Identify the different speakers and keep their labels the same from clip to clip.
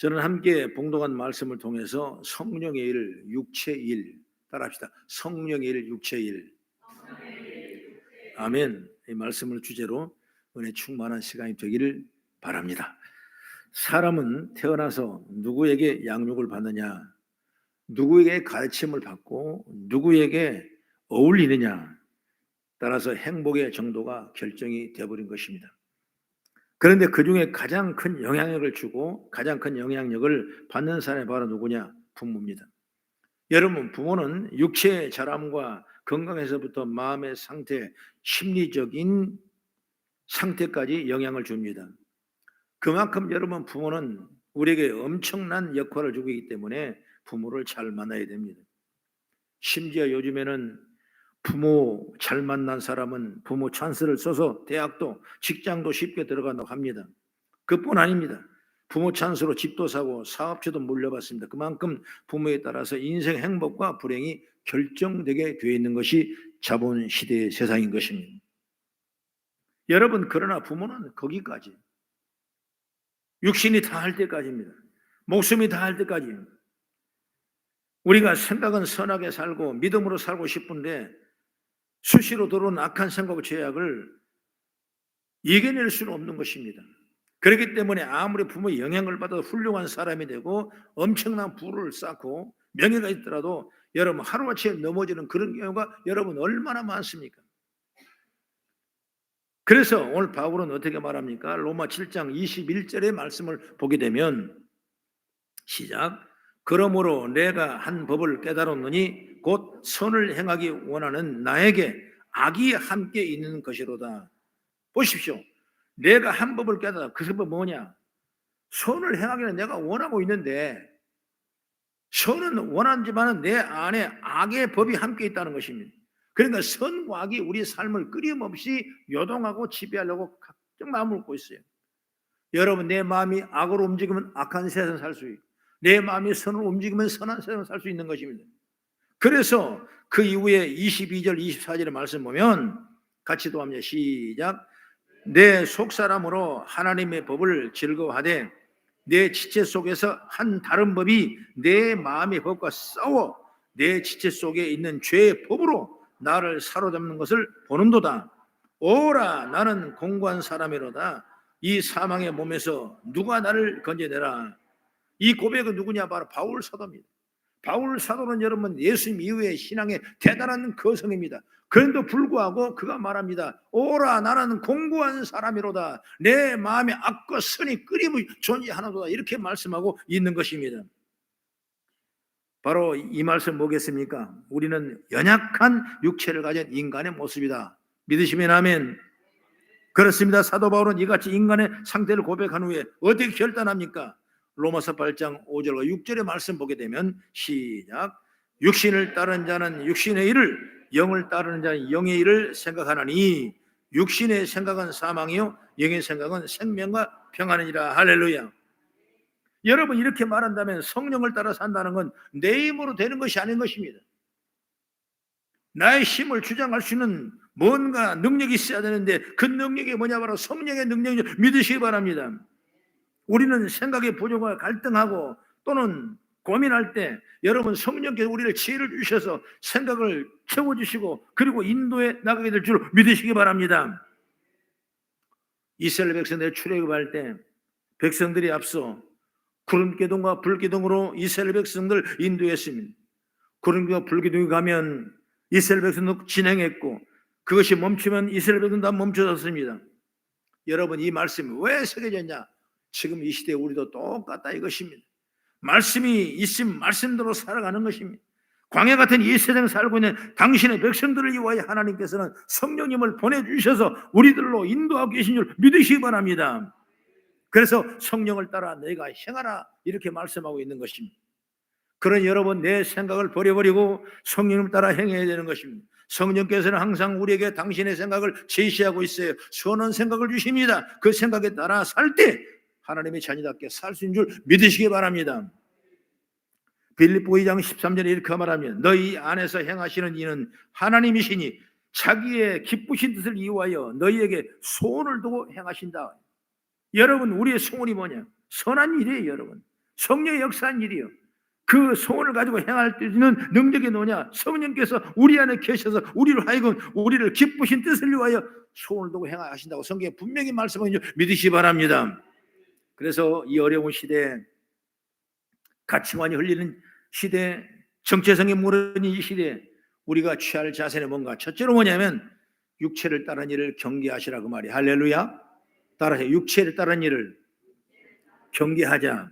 Speaker 1: 저는 함께 봉독한 말씀을 통해서 성령의 일, 육체의 일, 따라합시다. 성령의 일, 육체의 일. 아멘. 이 말씀을 주제로 은혜 충만한 시간이 되기를 바랍니다. 사람은 태어나서 누구에게 양육을 받느냐, 누구에게 가르침을 받고 누구에게 어울리느냐 따라서 행복의 정도가 결정이 되어버린 것입니다. 그런데 그 중에 가장 큰 영향력을 주고 가장 큰 영향력을 받는 사람이 바로 누구냐? 부모입니다. 여러분, 부모는 육체의 자람과 건강에서부터 마음의 상태, 심리적인 상태까지 영향을 줍니다. 그만큼 여러분, 부모는 우리에게 엄청난 역할을 주고 있기 때문에 부모를 잘 만나야 됩니다. 심지어 요즘에는 부모 잘 만난 사람은 부모 찬스를 써서 대학도 직장도 쉽게 들어간다고 합니다. 그뿐 아닙니다. 부모 찬스로 집도 사고 사업체도 물려받습니다. 그만큼 부모에 따라서 인생 행복과 불행이 결정되게 되어 있는 것이 자본시대의 세상인 것입니다. 여러분, 그러나 부모는 거기까지, 육신이 다할 때까지입니다. 목숨이 다할 때까지. 우리가 생각은 선하게 살고 믿음으로 살고 싶은데 수시로 들어온 악한 생각과 죄악을 이겨낼 수는 없는 것입니다. 그렇기 때문에 아무리 부모의 영향을 받아도 훌륭한 사람이 되고 엄청난 부를 쌓고 명예가 있더라도 여러분 하루아침에 넘어지는 그런 경우가 여러분 얼마나 많습니까? 그래서 오늘 바울은 어떻게 말합니까? 로마 7장 21절의 말씀을 보게 되면 시작. 그러므로 내가 한 법을 깨달았느니 곧 선을 행하기 원하는 나에게 악이 함께 있는 것이로다. 보십시오. 내가 한 법을 깨달아. 그 법은 뭐냐? 선을 행하기는 내가 원하고 있는데 선은 원하지만 내 안에 악의 법이 함께 있다는 것입니다. 그러니까 선과 악이 우리 삶을 끊임없이 요동하고 지배하려고 각종 마음을 먹고 있어요. 여러분, 내 마음이 악으로 움직이면 악한 세상 살 수 있고 내 마음이 선으로 움직이면 선한 세상을 살 수 있는 것입니다. 그래서 그 이후에 22절 24절의 말씀 보면 같이 또 합니다. 시작. 내 속사람으로 하나님의 법을 즐거워하되 내 지체 속에서 한 다른 법이 내 마음의 법과 싸워 내 지체 속에 있는 죄의 법으로 나를 사로잡는 것을 보는도다. 오라, 나는 공고한 사람이로다. 이 사망의 몸에서 누가 나를 건져내라. 이 고백은 누구냐? 바로 바울 사도입니다. 바울 사도는 여러분 예수님 이후의 신앙의 대단한 거성입니다. 그런데도 불구하고 그가 말합니다. 오라, 나는 공고한 사람이로다. 내 마음에 악과 선이 끊임없이 존재하나도다. 이렇게 말씀하고 있는 것입니다. 바로 이 말씀 뭐겠습니까? 우리는 연약한 육체를 가진 인간의 모습이다. 믿으시면 아멘. 그렇습니다. 사도 바울은 이같이 인간의 상태를 고백한 후에 어떻게 결단합니까? 로마서 8장 5절과 6절의 말씀 보게 되면 시작. 육신을 따르는 자는 육신의 일을, 영을 따르는 자는 영의 일을 생각하나니 육신의 생각은 사망이요 영의 생각은 생명과 평안이니라. 할렐루야. 여러분, 이렇게 말한다면 성령을 따라 산다는 건 내 힘으로 되는 것이 아닌 것입니다. 나의 힘을 주장할 수 있는 뭔가 능력이 있어야 되는데 그 능력이 뭐냐? 바로 성령의 능력을 믿으시기 바랍니다. 우리는 생각의 부족과 갈등하고 또는 고민할 때 여러분 성령께서 우리를 지혜를 주셔서 생각을 채워주시고 그리고 인도에 나가게 될 줄 믿으시기 바랍니다. 이스라엘 백성들이 출애굽할 때 백성들이 앞서 구름기둥과 불기둥으로 이스라엘 백성들 인도했습니다. 구름기둥과 불기둥이 가면 이스라엘 백성도 진행했고 그것이 멈추면 이스라엘 백성도 다 멈춰졌습니다. 여러분, 이 말씀이 왜 새겨졌냐? 지금 이 시대에 우리도 똑같다 이것입니다. 말씀이 있으면 말씀대로 살아가는 것입니다. 광야 같은 이 세상에 살고 있는 당신의 백성들을 위하여 하나님께서는 성령님을 보내주셔서 우리들로 인도하고 계신 줄 믿으시기 바랍니다. 그래서 성령을 따라 내가 행하라 이렇게 말씀하고 있는 것입니다. 그런 여러분, 내 생각을 버려버리고 성령을 따라 행해야 되는 것입니다. 성령께서는 항상 우리에게 당신의 생각을 제시하고 있어요. 선한 생각을 주십니다. 그 생각에 따라 살 때 하나님의 자녀답게 살 수 있는 줄 믿으시기 바랍니다. 빌립보 2장 13절에 이렇게 말하면 너희 안에서 행하시는 이는 하나님이시니 자기의 기쁘신 뜻을 이루하여 너희에게 소원을 두고 행하신다. 여러분, 우리의 소원이 뭐냐? 선한 일이에요. 여러분, 성령의 역사한 일이요. 그 소원을 가지고 행할 수 있는 능력이 뭐냐? 성령께서 우리 안에 계셔서 우리를 하여금 우리를 기쁘신 뜻을 위하여 소원을 두고 행하신다고 성경에 분명히 말씀하신 줄 믿으시기 바랍니다. 그래서 이 어려운 시대에 가치관이 흘리는 시대, 정체성이 무너진 이 시대에 우리가 취할 자세는 뭔가? 첫째로 뭐냐면 육체를 따르는 일을 경계하시라 그 말이. 할렐루야. 따라서 육체를 따르는 일을 경계하자.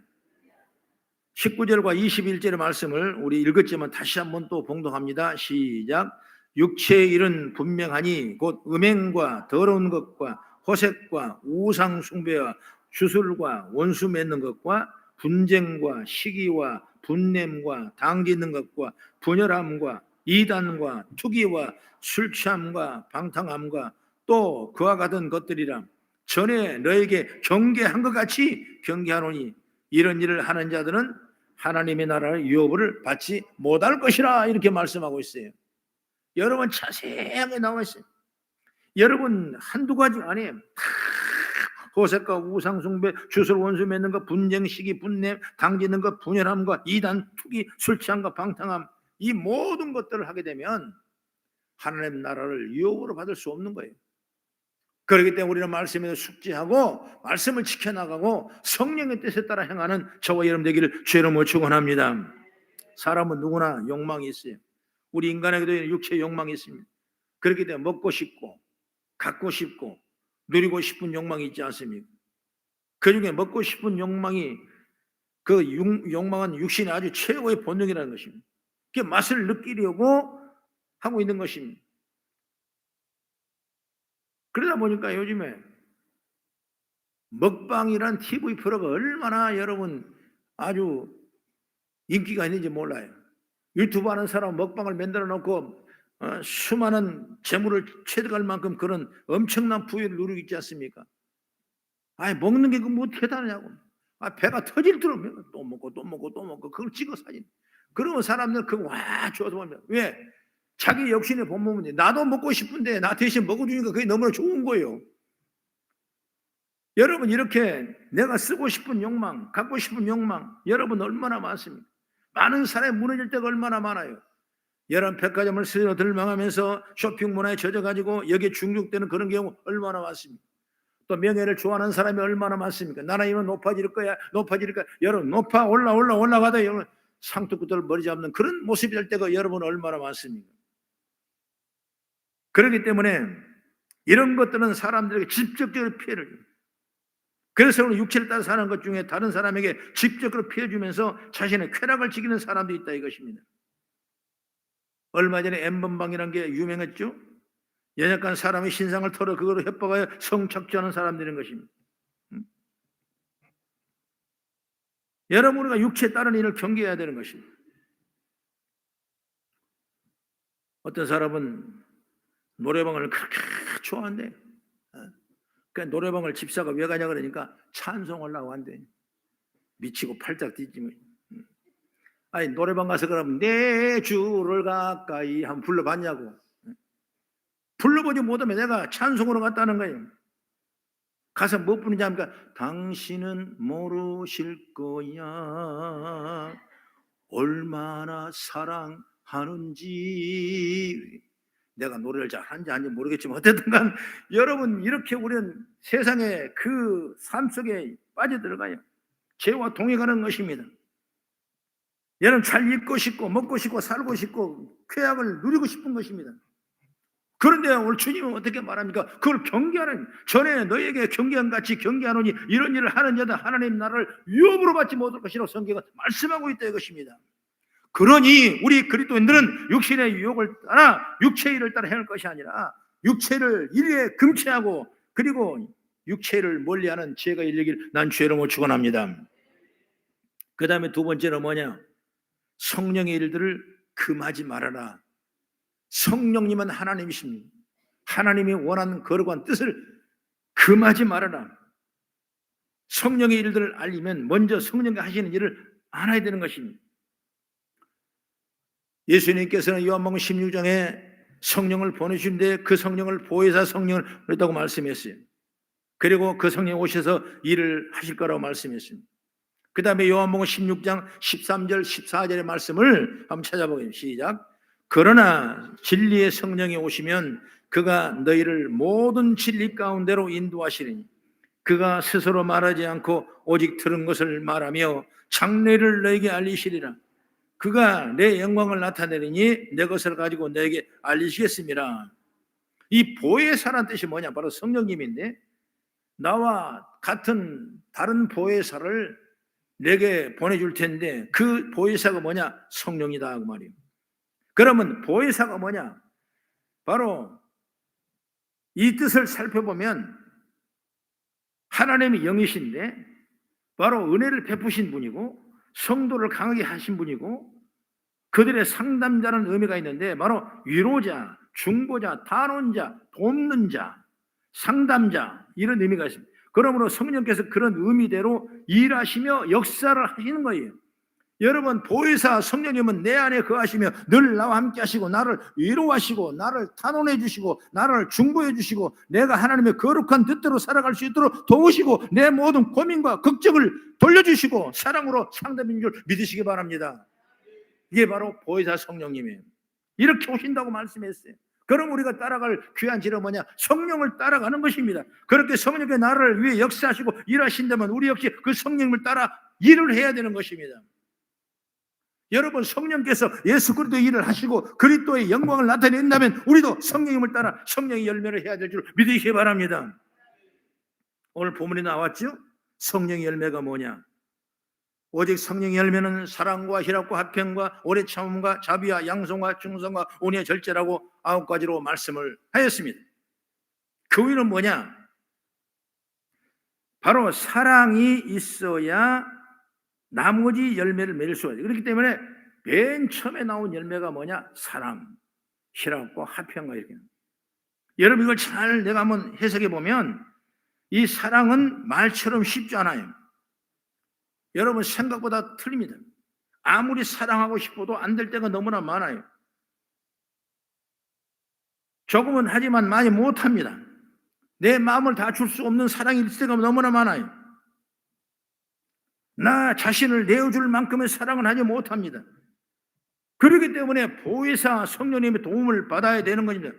Speaker 1: 19절과 21절의 말씀을 우리 읽었지만 다시 한번 또 봉독합니다. 시작. 육체의 일은 분명하니 곧 음행과 더러운 것과 호색과 우상 숭배와 주술과 원수 맺는 것과 분쟁과 시기와 분냄과 당기는 것과 분열함과 이단과 투기와 술 취함과 방탕함과 또 그와 같은 것들이라. 전에 너에게 경계한 것 같이 경계하노니 이런 일을 하는 자들은 하나님의 나라의 유업을 받지 못할 것이라. 이렇게 말씀하고 있어요. 여러분 자세하게 나와 있어요. 여러분 한두 가지 아니에요. 다 호색과 우상숭배, 주술 원수 맺는 것, 분쟁, 시기, 분냄, 당기는 것, 분열함과 이단, 투기, 술 취함과 방탕함, 이 모든 것들을 하게 되면 하나님 나라를 유업으로 받을 수 없는 거예요. 그렇기 때문에 우리는 말씀에 숙지하고 말씀을 지켜나가고 성령의 뜻에 따라 행하는 저와 여러분 되기를 주의 이름으로 축원합니다. 사람은 누구나 욕망이 있어요. 우리 인간에게도 육체의 욕망이 있습니다. 그렇기 때문에 먹고 싶고 갖고 싶고 누리고 싶은 욕망이 있지 않습니까? 그중에 먹고 싶은 욕망이 그 욕망은 육신의 아주 최고의 본능이라는 것입니다. 그 맛을 느끼려고 하고 있는 것입니다. 그러다 보니까 요즘에 먹방이란 TV 프로가 얼마나 여러분 아주 인기가 있는지 몰라요. 유튜브 하는 사람 먹방을 만들어 놓고 수많은 재물을 취득할 만큼 그런 엄청난 부유를 누리고 있지 않습니까? 먹는 게 뭐 대단하냐고. 배가 터질 대로 또 먹고 또 먹고 또 먹고 그걸 찍어 사진. 그러면 사람들 그거 와 좋아서 보면 왜? 자기 욕심에 본몸인데 나도 먹고 싶은데 나 대신 먹어주니까 그게 너무나 좋은 거예요. 여러분 이렇게 내가 쓰고 싶은 욕망, 갖고 싶은 욕망 여러분 얼마나 많습니까? 많은 사람이 무너질 때가 얼마나 많아요. 여러분 백화점을 스스로 들망하면서 쇼핑 문화에 젖어가지고 여기에 중독되는 그런 경우 얼마나 많습니까? 또 명예를 좋아하는 사람이 얼마나 많습니까? 나는 이만 높아질 거야 높아질 거야. 여러분 올라가다 여러분 상투구들 머리 잡는 그런 모습이 될 때가 여러분 얼마나 많습니까? 그렇기 때문에 이런 것들은 사람들에게 직접적으로 피해를 줍니다. 그래서 오늘 육체를 따라 사는 것 중에 다른 사람에게 직접적으로 피해 주면서 자신의 쾌락을 즐기는 사람도 있다 이것입니다. 얼마 전에 N번방이라는 게 유명했죠. 연약한 사람의 신상을 털어 그거로 협박하여 성착취하는 사람들인 것입니다. 여러분 우리가 육체에 따른 일을 경계해야 되는 것입니다. 어떤 사람은 노래방을 그렇게 좋아한대. 그러니까 노래방을 집사가 왜 가냐 그러니까 찬송하려고 한대. 미치고 팔짝 뛰지 뭐. 노래방 가서 그러면 내 주를 가까이 한번 불러봤냐고. 불러보지 못하면 내가 찬송으로 갔다는 거예요. 가서 뭐 부르냐 하니까 당신은 모르실 거야 얼마나 사랑하는지. 내가 노래를 잘하는지 아닌지 모르겠지만 어쨌든 간 여러분 이렇게 우리는 세상의 그 삶 속에 빠져들어가요. 죄와 동행하는 것입니다. 여러분 잘 입고 싶고 먹고 싶고 살고 싶고 쾌락을 누리고 싶은 것입니다. 그런데 오늘 주님은 어떻게 말합니까? 그걸 경계하는, 전에 너에게 경계한 같이 경계하노니 이런 일을 하는 자는 하나님 나라를 유업으로 받지 못할 것이라고 성경은 말씀하고 있다 이것입니다. 그러니 우리 그리스도인들은 육신의 유혹을 따라 육체의 일을 따라 행할 것이 아니라 육체를 일에 금치하고 그리고 육체를 멀리하는 지혜가 일리길 난 주의 이름으로 축원합니다. 그 다음에 두 번째는 뭐냐? 성령의 일들을 금하지 말아라. 성령님은 하나님이십니다. 하나님이 원하는 거룩한 뜻을 금하지 말아라. 성령의 일들을 알리면 먼저 성령이 하시는 일을 알아야 되는 것입니다. 예수님께서는 요한복음 16장에 성령을 보내주신데 그 성령을 보혜사 성령을 그랬다고 말씀했어요. 그리고 그 성령이 오셔서 일을 하실 거라고 말씀했습니다. 그 다음에 요한복음 16장 13절 14절의 말씀을 한번 찾아보겠습니다. 시작. 그러나 진리의 성령이 오시면 그가 너희를 모든 진리 가운데로 인도하시리니 그가 스스로 말하지 않고 오직 들은 것을 말하며 장래를 너에게 알리시리라. 그가 내 영광을 나타내리니 내 것을 가지고 너에게 알리시겠습니다. 이 보혜사란 뜻이 뭐냐? 바로 성령님인데 나와 같은 다른 보혜사를 내게 보내줄 텐데 그 보혜사가 뭐냐? 성령이다 그 말이에요. 그러면 보혜사가 뭐냐? 바로 이 뜻을 살펴보면 하나님의 영이신데 바로 은혜를 베푸신 분이고 성도를 강하게 하신 분이고 그들의 상담자라는 의미가 있는데 바로 위로자, 중보자, 단원자, 돕는 자, 상담자 이런 의미가 있습니다. 그러므로 성령께서 그런 의미대로 일하시며 역사를 하시는 거예요. 여러분 보혜사 성령님은 내 안에 거하시며 늘 나와 함께 하시고 나를 위로하시고 나를 탄원해 주시고 나를 중보해 주시고 내가 하나님의 거룩한 뜻대로 살아갈 수 있도록 도우시고 내 모든 고민과 걱정을 돌려주시고 사랑으로 상담인 줄 믿으시기 바랍니다. 이게 바로 보혜사 성령님이에요. 이렇게 오신다고 말씀했어요. 그럼 우리가 따라갈 귀한 지름 뭐냐? 성령을 따라가는 것입니다. 그렇게 성령이 나를 위해 역사하시고 일하신다면 우리 역시 그 성령을 따라 일을 해야 되는 것입니다. 여러분 성령께서 예수 그리스도의 일을 하시고 그리스도의 영광을 나타낸다면 우리도 성령님을 따라 성령의 열매를 해야 될 줄 믿으시기 바랍니다. 오늘 본문에 나왔죠? 성령의 열매가 뭐냐? 오직 성령의 열매는 사랑과 희락과 화평과 오래 참음과 자비와 양성과 충성과 온유와 절제라고 9가지로 말씀을 하였습니다. 그 의미는 뭐냐? 바로 사랑이 있어야 나머지 열매를 맺을 수가 있어요. 그렇기 때문에 맨 처음에 나온 열매가 뭐냐? 사랑, 희락과 화평과 이렇게. 여러분 이걸 잘 내가 한번 해석해 보면 이 사랑은 말처럼 쉽지 않아요. 여러분 생각보다 틀립니다. 아무리 사랑하고 싶어도 안 될 때가 너무나 많아요. 조금은 하지만 많이 못합니다. 내 마음을 다 줄 수 없는 사랑이 있을 때가 너무나 많아요. 나 자신을 내어줄 만큼의 사랑은 하지 못합니다. 그렇기 때문에 보혜사 성령님의 도움을 받아야 되는 것입니다.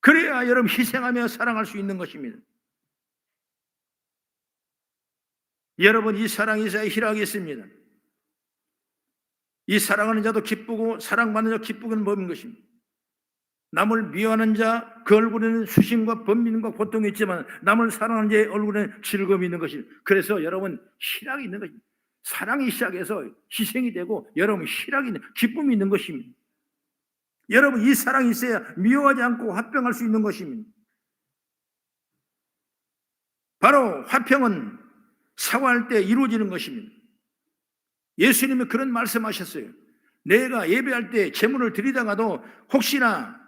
Speaker 1: 그래야 여러분 희생하며 사랑할 수 있는 것입니다. 여러분 이 사랑이 있어야 희락이 있습니다. 이 사랑하는 자도 기쁘고 사랑받는 자 기쁘기는 법인 것입니다. 남을 미워하는 자 그 얼굴에는 수심과 번민과 고통이 있지만 남을 사랑하는 자의 얼굴에는 즐거움이 있는 것입니다. 그래서 여러분 희락이 있는 것입니다. 사랑이 시작해서 희생이 되고 여러분 희락이 있는 기쁨이 있는 것입니다. 여러분 이 사랑이 있어야 미워하지 않고 화평할 수 있는 것입니다. 바로 화평은 사과할 때 이루어지는 것입니다. 예수님이 그런 말씀하셨어요. 내가 예배할 때 제물을 드리다가도 혹시나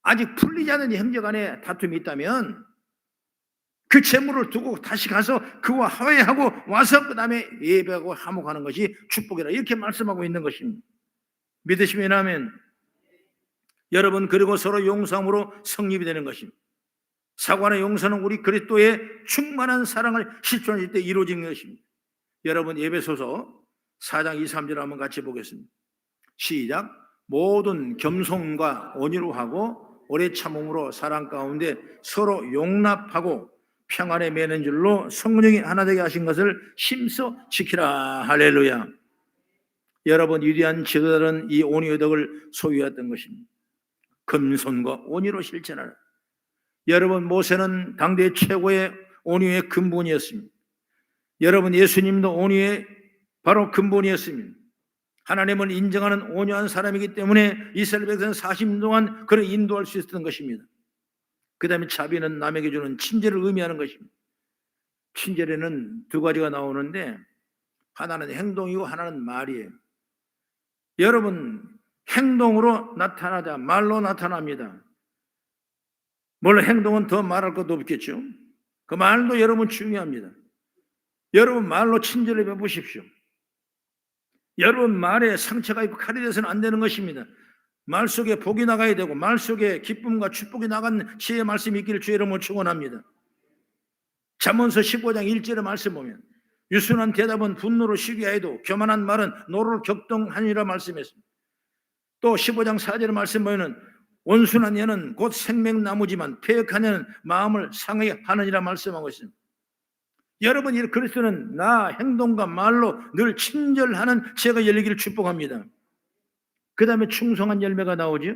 Speaker 1: 아직 풀리지 않은 형제간에 다툼이 있다면 그 제물을 두고 다시 가서 그와 화해하고 와서 그 다음에 예배하고 화목하는 것이 축복이라 이렇게 말씀하고 있는 것입니다. 믿으시면 아멘. 여러분 그리고 서로 용서함으로 성립이 되는 것입니다. 사과나 용서는 우리 그리스도의 충만한 사랑을 실천할 때 이루어지는 것입니다. 여러분 에베소서 4장 2, 3절 한번 같이 보겠습니다. 시작. 모든 겸손과 온유로 하고 오래 참음으로 사랑 가운데 서로 용납하고 평안에 매는 줄로 성령이 하나 되게 하신 것을 심써 지키라. 할렐루야. 여러분 위대한 지도자들은 이 온유의 덕을 소유했던 것입니다. 겸손과 온유로 실천하라. 여러분 모세는 당대 최고의 온유의 근본이었습니다. 여러분 예수님도 온유의 바로 근본이었습니다. 하나님을 인정하는 온유한 사람이기 때문에 이스라엘 백성은 40년 동안 그를 인도할 수 있었던 것입니다. 그 다음에 자비는 남에게 주는 친절을 의미하는 것입니다. 친절에는 2가지가 나오는데 하나는 행동이고 하나는 말이에요. 여러분 행동으로 나타나자 말로 나타납니다. 물론 행동은 더 말할 것도 없겠죠. 그 말도 여러분 중요합니다. 여러분 말로 친절을 베푸십시오. 여러분 말에 상처가 있고 칼이 돼서는 안 되는 것입니다. 말 속에 복이 나가야 되고 말 속에 기쁨과 축복이 나간 지혜의 말씀이 있기를 주의 이름으로 축원합니다. 잠언서 15장 1절의 말씀 보면 유순한 대답은 분노를 쉬게 해도 교만한 말은 노를 격동하니라 말씀했습니다. 또 15장 4절의 말씀 보면은 온순한 여는 곧 생명나무지만 패역한 여는 마음을 상하게 하느니라 말씀하고 있습니다. 여러분, 이 그리스도는 나 행동과 말로 늘 친절하는 제가 열리기를 축복합니다. 그 다음에 충성한 열매가 나오죠.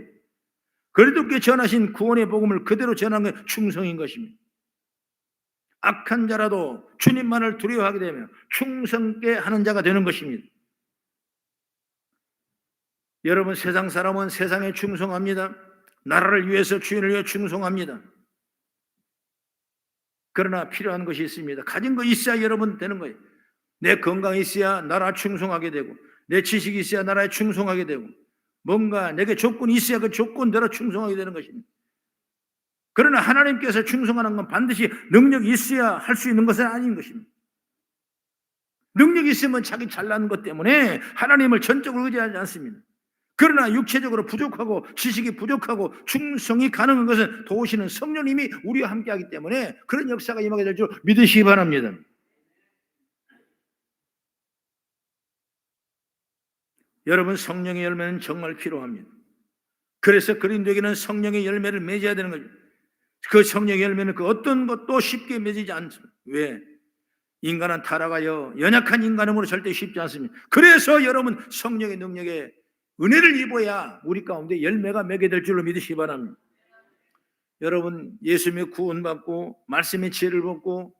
Speaker 1: 그리스도께 전하신 구원의 복음을 그대로 전하는 게 충성인 것입니다. 악한 자라도 주님만을 두려워하게 되면 충성케 하는 자가 되는 것입니다. 여러분, 세상 사람은 세상에 충성합니다. 나라를 위해서 주인을 위해 충성합니다. 그러나 필요한 것이 있습니다. 가진 거 있어야 여러분 되는 거예요. 내 건강이 있어야 나라 충성하게 되고, 내 지식이 있어야 나라에 충성하게 되고, 뭔가 내게 조건이 있어야 그 조건대로 충성하게 되는 것입니다. 그러나 하나님께서 충성하는 건 반드시 능력이 있어야 할 수 있는 것은 아닌 것입니다. 능력이 있으면 자기 잘난 것 때문에 하나님을 전적으로 의지하지 않습니다. 그러나 육체적으로 부족하고 지식이 부족하고 충성이 가능한 것은 도우시는 성령님이 우리와 함께하기 때문에 그런 역사가 임하게 될 줄 믿으시기 바랍니다. 여러분, 성령의 열매는 정말 필요합니다. 그래서 그리스도에게는 성령의 열매를 맺어야 되는 거죠. 그 성령의 열매는 그 어떤 것도 쉽게 맺지 않습니다. 왜? 인간은 타락하여 연약한 인간음으로 절대 쉽지 않습니다. 그래서 여러분, 성령의 능력에 은혜를 입어야 우리 가운데 열매가 맺게 될 줄로 믿으시기 바랍니다. 여러분, 예수님의 구원받고 말씀의 지혜를 받고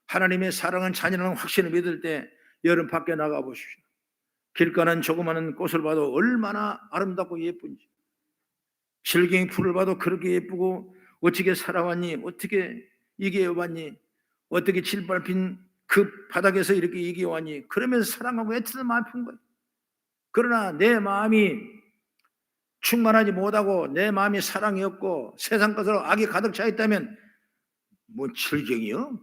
Speaker 1: 하나님의 사랑은 잔인한 확신을 믿을 때 여러분 밖에 나가 보십시오. 길가는 조그마한 꽃을 봐도 얼마나 아름답고 예쁜지, 실갱이 풀을 봐도 그렇게 예쁘고, 어떻게 살아왔니? 어떻게 이겨왔니? 어떻게 칠밟힌 그 바닥에서 이렇게 이겨왔니? 그러면서 사랑하고 애쓰는 마음이 픈 거예요. 그러나 내 마음이 충만하지 못하고 내 마음이 사랑이 없고 세상 것으로 악이 가득 차 있다면 뭐 질경이요?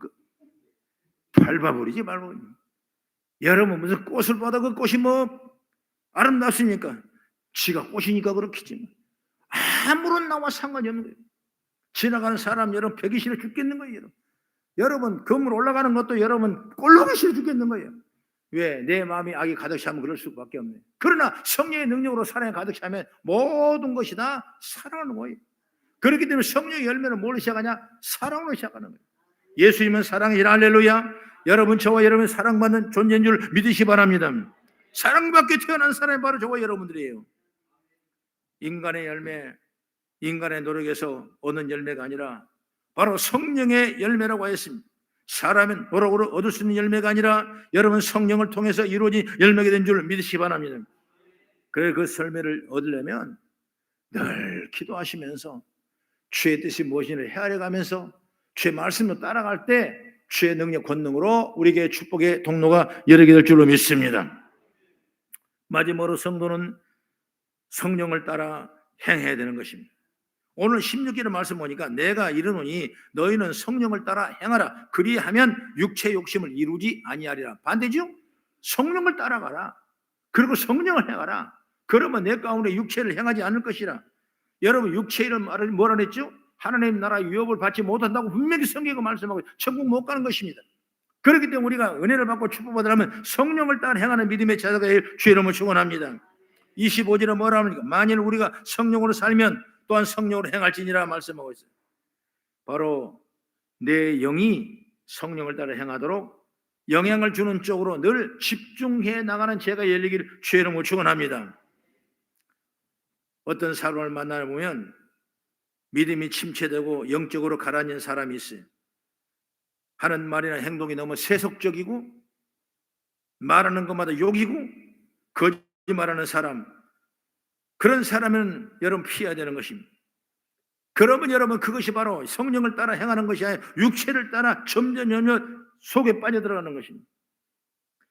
Speaker 1: 밟아버리지 말고. 여러분, 무슨 꽃을 봐도 그 꽃이 뭐 아름답습니까? 지가 꽃이니까 그렇겠지. 아무런 나와 상관이 없는 거예요. 지나가는 사람 여러분 벽이 싫어 죽겠는 거예요. 여러분 건물 올라가는 것도 여러분 꼴로기 싫어 죽겠는 거예요. 왜? 내 마음이 악이 가득 차면 그럴 수밖에 없네. 그러나 성령의 능력으로 사랑이 가득 차면 모든 것이 다 사랑하는 거예요. 그렇기 때문에 성령의 열매는 뭘 시작하냐? 사랑으로 시작하는 거예요. 예수님은 사랑이라. 할렐루야. 여러분, 저와 여러분 사랑받는 존재인 줄 믿으시기 바랍니다. 사랑받게 태어난 사람이 바로 저와 여러분들이에요. 인간의 열매, 인간의 노력에서 얻는 열매가 아니라 바로 성령의 열매라고 하였습니다. 사람은 노력으로 얻을 수 있는 열매가 아니라 여러분 성령을 통해서 이루어진 열매가 된 줄 믿으시기 바랍니다. 그래, 그 열매를 얻으려면 늘 기도하시면서 주의 뜻이 무엇인지 헤아려가면서 주의 말씀을 따라갈 때 주의 능력 권능으로 우리에게 축복의 통로가 열리게 될 줄로 믿습니다. 마지막으로 성도는 성령을 따라 행해야 되는 것입니다. 오늘 16절의 말씀 보니까 내가 이르노니 너희는 성령을 따라 행하라. 그리하면 육체 욕심을 이루지 아니하리라. 반대죠? 성령을 따라가라. 그리고 성령을 행하라. 그러면 내 가운데 육체를 행하지 않을 것이라. 여러분, 육체를 뭐라 그랬죠? 하나님 나라 유업을 받지 못한다고 분명히 성경이 말씀하고 천국 못 가는 것입니다. 그렇기 때문에 우리가 은혜를 받고 축복받으려면 성령을 따라 행하는 믿음의 자세가 주의 이름을 축원합니다. 25절에 뭐라 합니까? 만일 우리가 성령으로 살면 또한 성령으로 행할지니라 말씀하고 있어요. 바로 내 영이 성령을 따라 행하도록 영향을 주는 쪽으로 늘 집중해 나가는 제가 열리기를 주의 이름으로 축원합니다. 어떤 사람을 만나보면 믿음이 침체되고 영적으로 가라앉은 사람이 있어요. 하는 말이나 행동이 너무 세속적이고 말하는 것마다 욕이고 거짓말하는 사람, 그런 사람은 여러분 피해야 되는 것입니다. 그러면 여러분 그것이 바로 성령을 따라 행하는 것이 아니라 육체를 따라 점점 속에 빠져들어가는 것입니다.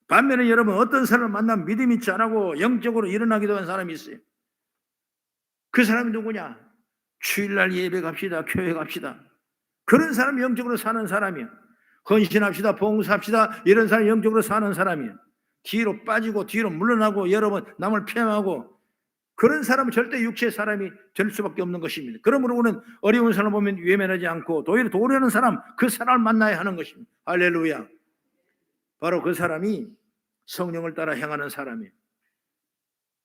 Speaker 1: 반면에 여러분 어떤 사람을 만나면 믿음이 잘하고 영적으로 일어나기도 한 사람이 있어요. 그 사람이 누구냐? 주일날 예배 갑시다, 교회 갑시다. 그런 사람이 영적으로 사는 사람이에요. 헌신합시다, 봉사합시다, 이런 사람이 영적으로 사는 사람이에요. 뒤로 빠지고 뒤로 물러나고 여러분 남을 폐하고 그런 사람은 절대 육체의 사람이 될 수밖에 없는 것입니다. 그러므로 우리는 어려운 사람을 보면 외면하지 않고 도리어 도우려는 사람, 그 사람을 만나야 하는 것입니다. 할렐루야. 바로 그 사람이 성령을 따라 행하는 사람이에요.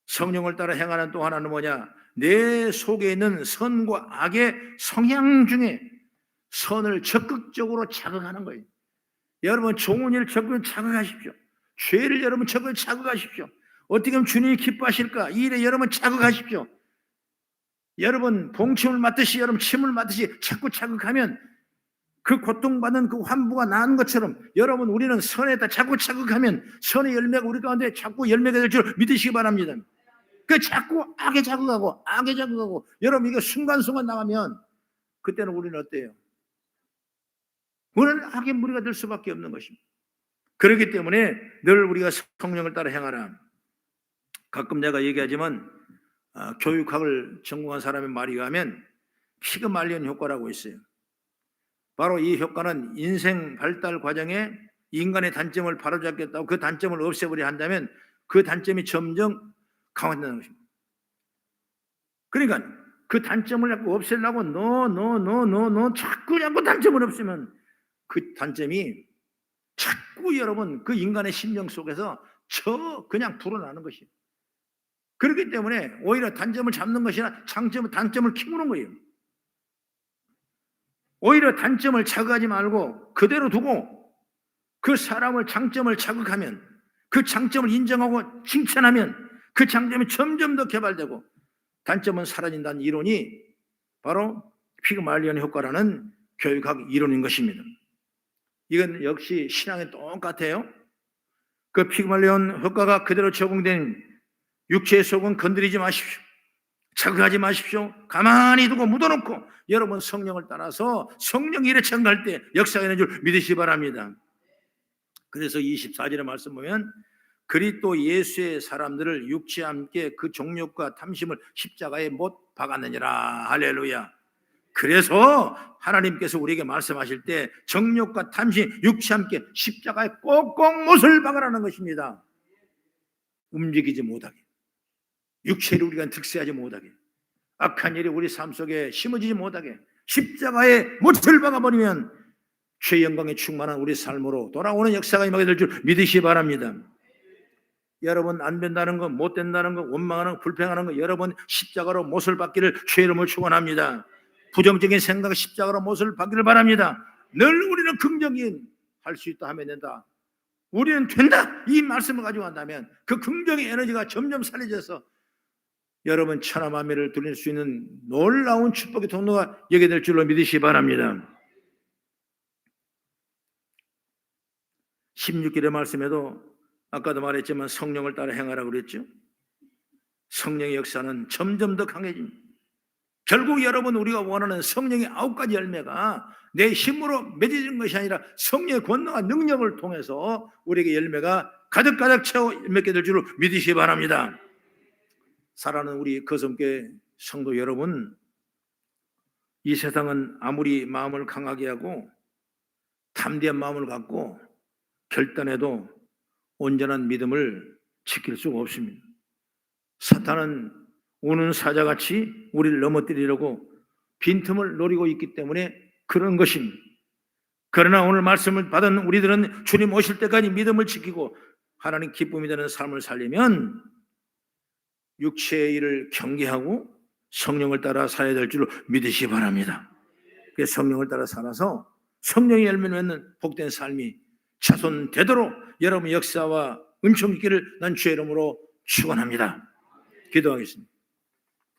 Speaker 1: 성령을 따라 행하는 또 하나는 뭐냐? 내 속에 있는 선과 악의 성향 중에 선을 적극적으로 자극하는 거예요. 여러분 좋은 일을 적극 자극하십시오. 죄를 여러분 적극 자극하십시오. 어떻게 하면 주님이 기뻐하실까? 이 일에 여러분 자극하십시오. 여러분 봉침을 맞듯이 여러분 침을 맞듯이 자꾸 자극하면 그 고통받는 그 환부가 나는 것처럼 여러분 우리는 선에다 자꾸 자극하면 선의 열매가 우리 가운데 자꾸 열매가 될 줄 믿으시기 바랍니다. 그 자꾸 악에 자극하고 여러분 이게 순간순간 나가면 그때는 우리는 어때요? 우리는 악의 무리가 될 수밖에 없는 것입니다. 그렇기 때문에 늘 우리가 성령을 따라 행하라. 가끔 내가 얘기하지만 교육학을 전공한 사람의 말에 의하면 피그말리온 효과라고 있어요. 바로 이 효과는 인생 발달 과정에 인간의 단점을 바로잡겠다고 그 단점을 없애버려 한다면 그 단점이 점점 강화된다는 것입니다. 그러니까 그 단점을 자꾸 없애려고 자꾸 단점을 없애면 그 단점이 자꾸 여러분 그 인간의 심령 속에서 그냥 불어나는 것이에요. 그렇기 때문에 오히려 단점을 잡는 것이나 단점을 키우는 거예요. 오히려 단점을 자극하지 말고 그대로 두고 그 사람을 장점을 자극하면 그 장점을 인정하고 칭찬하면 그 장점이 점점 더 개발되고 단점은 사라진다는 이론이 바로 피그말리온 효과라는 교육학 이론인 것입니다. 이건 역시 신앙에 똑같아요. 그 피그말리온 효과가 그대로 적용된 육체의 속은 건드리지 마십시오. 자극하지 마십시오. 가만히 두고 묻어놓고 여러분 성령을 따라서 성령 일에 참가할 때 역사가 있는 줄 믿으시기 바랍니다. 그래서 24절의 말씀 보면 그리스도 예수의 사람들을 육체와 함께 그 정욕과 탐심을 십자가에 못 박았느니라. 할렐루야. 그래서 하나님께서 우리에게 말씀하실 때 정욕과 탐심, 육체와 함께 십자가에 꼭꼭 못을 박으라는 것입니다. 움직이지 못하게, 육체를 우리가 득세하지 못하게, 악한 일이 우리 삶 속에 심어지지 못하게 십자가에 못을 박아버리면 죄 영광에 충만한 우리 삶으로 돌아오는 역사가 임하게 될 줄 믿으시기 바랍니다. 여러분 안 된다는 거, 못 된다는 거, 원망하는 거, 불평하는 거 여러분 십자가로 못을 박기를 주의 이름으로 축원합니다. 부정적인 생각 십자가로 못을 박기를 바랍니다. 늘 우리는 긍정인 할 수 있다 하면 된다. 우리는 된다 이 말씀을 가지고 한다면 그 긍정의 에너지가 점점 살려져서 여러분 천하만민을 돌릴 수 있는 놀라운 축복의 통로가 여게 될 줄로 믿으시기 바랍니다. 16절의 말씀에도 아까도 말했지만 성령을 따라 행하라고 그랬죠. 성령의 역사는 점점 더 강해집니다. 결국 여러분 우리가 원하는 성령의 9가지 열매가 내 힘으로 맺어지는 것이 아니라 성령의 권능과 능력을 통해서 우리에게 열매가 가득가득 채워 맺게 될 줄로 믿으시기 바랍니다. 사랑하는 우리 거성교회 성도 여러분, 이 세상은 아무리 마음을 강하게 하고 담대한 마음을 갖고 결단해도 온전한 믿음을 지킬 수가 없습니다. 사탄은 우는 사자같이 우리를 넘어뜨리려고 빈틈을 노리고 있기 때문에 그런 것입니다. 그러나 오늘 말씀을 받은 우리들은 주님 오실 때까지 믿음을 지키고 하나님 기쁨이 되는 삶을 살리면 육체의 일을 경계하고 성령을 따라 살아야 될 줄로 믿으시기 바랍니다. 그래서 성령을 따라 살아서 성령의 열매를 맺는 복된 삶이 자손되도록 여러분 역사와 은총 있기를 난 주의 이름으로 축원합니다. 기도하겠습니다.